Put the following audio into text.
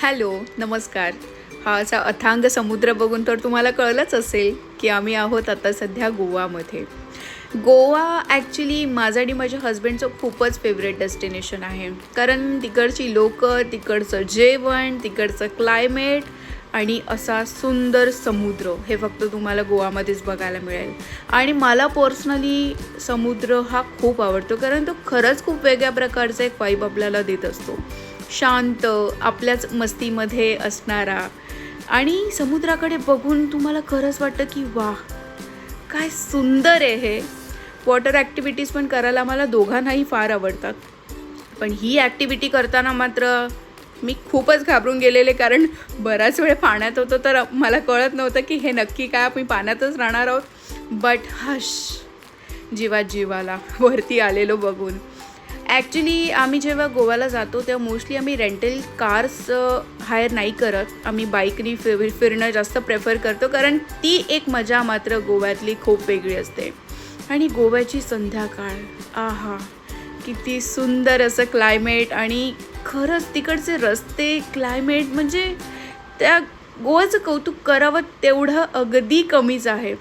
Hello, नमस्कार. हा असा अथांग समुद्र बघून तर तुम्हाला कळलंच असेल की आम्ही आहोत आता सध्या गोवामध्ये. गोवा ॲक्च्युली माझं आणि माझ्या हस्बंडचं खूपच फेवरेट डेस्टिनेशन आहे. कारण तिकडची लोकं, तिकडचं जेवण, तिकडचं क्लायमेट आणि असा सुंदर समुद्र हे फक्त तुम्हाला गोवामध्येच बघायला मिळेल. आणि मला पर्सनली समुद्र हा खूप आवडतो कारण तो खरंच खूप वेगळ्या प्रकारचा एक वाइब आपल्याला देत असतो. शांत, आपल्याच मस्तीमध्ये असणारा आणि समुद्राकडे बघून तुम्हाला खरंच वाटतं की वाह! काय सुंदर आहे हे. वॉटर ॲक्टिव्हिटीज पण करायला मला दोघांनाही फार आवडतात. पण ही ॲक्टिव्हिटी करताना मात्र मी खूपच घाबरून गेलेले कारण बराच वेळ पाण्यात होतो तर मला कळत नव्हतं की हे नक्की काय आम्ही पाण्यातच राहणार आहोत. But hush! जीवात जीवाला वरती आलेलो बघून. ॲक्च्युली आम्ही जेव्हा गोव्याला जातो तेव्हा मोस्टली आम्ही रेंटल कार्स हायर नाही करत. आम्ही बाईकनी फिरणं जास्त प्रेफर करतो कारण ती एक मजा मात्र गोव्यातली खूप वेगळी असते. आणि गोव्याची संध्याकाळ, आहा! किती सुंदर असं क्लायमेट आणि खरंच तिकडचे रस्ते, क्लायमेट म्हणजे त्या गोव्याचं कौतुक करावं तेवढं अगदी कमीच आहे.